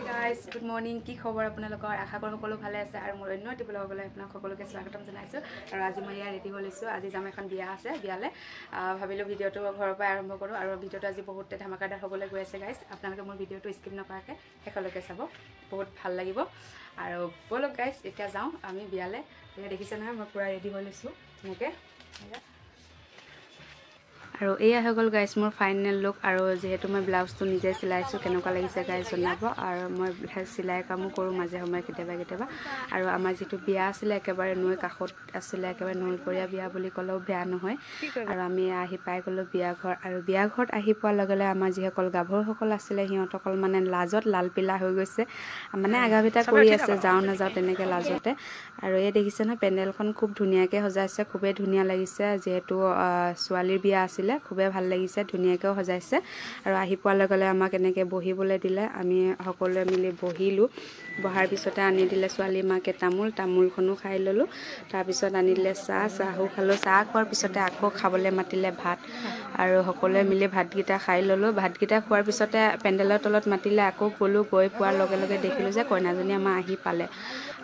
guys good morning কি খবৰ আপোনালোকৰ আশা কৰোঁ সকলো ভালে আছে আৰু মোৰ অন্য এটি ব্লগলৈ আপোনাক সকলোকে স্বাগতম জনাইছোঁ আৰু আজি মই ইয়াত ৰেডি হৈ লৈছোঁ আজি যাম এখন বিয়া আছে বিয়ালৈ ভাবিলোঁ ভিডিঅ'টো ঘৰৰ পৰা আৰম্ভ কৰোঁ আৰু ভিডিঅ'টো আজি বহুতে ধামাকাদাৰ হ'বলৈ গৈ আছে গাইজ আপোনালোকে মোৰ ভিডিঅ'টো স্কিপ নকৰাকৈ শেষলৈকে চাব বহুত ভাল লাগিব আৰু ব'লক গাইজ এতিয়া যাওঁ আমি বিয়ালৈ দেখিছে নহয় মই পূৰা ৰেডি হৈ লৈছোঁ তেনেকৈ আৰু এয়া হৈ গ'ল গাইজ মোৰ ফাইনেল লুক আৰু যেহেতু মই ব্লাউজটো নিজে চিলাইছোঁ কেনেকুৱা লাগিছে গাইজ জনাব আৰু মই চিলাই কামো কৰোঁ মাজে সময়ে কেতিয়াবা আৰু আমাৰ যিটো বিয়া আছিলে একেবাৰে নৈ কাষত আছিলে একেবাৰে নৈপৰীয়া বিয়া বুলি ক'লেও বেয়া নহয় আৰু আমি আহি পাই গ'লোঁ বিয়াঘৰ আৰু বিয়াঘৰত আহি পোৱাৰ লগে লগে আমাৰ যিসকল গাভৰুসকল আছিলে সিহঁতসকল মানে লাজত লাল পিলা হৈ গৈছে মানে আগাভিতা কৰি আছে যাওঁ নাযাওঁ তেনেকৈ লাজতে আৰু এই দেখিছে নহয় পেণ্ডেলখন খুব ধুনীয়াকৈ সজাইছে খুবেই ধুনীয়া লাগিছে যিহেতু ছোৱালীৰ বিয়া আছিলে খুবেই ভাল লাগিছে ধুনীয়াকৈও সজাইছে আৰু আহি পোৱাৰ লগে লগে আমাক এনেকৈ বহিবলৈ দিলে আমি সকলোৱে মিলি বহিলোঁ বহাৰ পিছতে আনি দিলে ছোৱালী মাকে তামোলখনো খাই ল'লোঁ তাৰপিছত আনি দিলে চাহো খালোঁ চাহ খোৱাৰ পিছতে আকৌ খাবলৈ মাতিলে ভাত আৰু সকলোৱে মিলি ভাতকেইটা খাই ল'লোঁ ভাতকেইটা খোৱাৰ পিছতে পেণ্ডেলৰ তলত মাতিলে আকৌ গ'লোঁ গৈ পোৱাৰ লগে লগে দেখিলোঁ যে কইনাজনী আমাৰ আহি পালে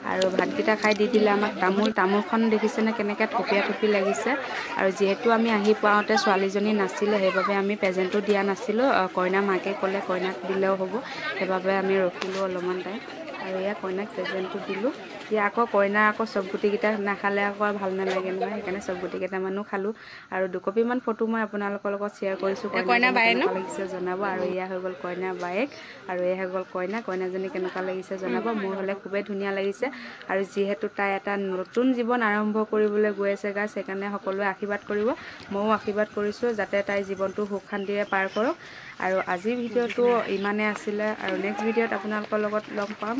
আৰু ভাতকেইটা খাই দি দিলে আমাক তামোলখন দেখিছেনে কেনেকৈ থপি লাগিছে আৰু যিহেতু আমি আহি পাওঁতে ছোৱালীজনী নাছিলে সেইবাবে আমি প্ৰেজেণ্টটো দিয়া নাছিলোঁ কইনা মাকে ক'লে কইনাক দিলেও হ'ব সেইবাবে আমি ৰখিলোঁ অলপমান টাইম আৰু এয়া কইনাক প্ৰেজেণ্টটো দিলোঁ এতিয়া আকৌ কইনা আকৌ চব গুটিকেইটা নাখালে আকৌ ভাল নালাগে নহয় সেইকাৰণে চব গুটিকেইটামানো খালোঁ আৰু দুকপিমান ফটো মই আপোনালোকৰ লগত শ্বেয়াৰ কৰিছোঁ কইনা কেনেকুৱা লাগিছে জনাব আৰু এয়া হৈ গ'ল কইনা বায়েক আৰু এয়া হৈ গ'ল কইনাজনী কেনেকুৱা লাগিছে জনাব মোৰ হ'লে খুবেই ধুনীয়া লাগিছে আৰু যিহেতু তাই এটা নতুন জীৱন আৰম্ভ কৰিবলৈ গৈ আছে গাইজ সেইকাৰণে সকলোৱে আশীৰ্বাদ কৰিব ময়ো আশীৰ্বাদ কৰিছোঁ যাতে তাই জীৱনটো সুখ শান্তিৰে পাৰ কৰক আৰু আজিৰ ভিডিঅ'টো ইমানে আছিলে আৰু নেক্সট ভিডিঅ'ত আপোনালোকৰ লগত লগ পাম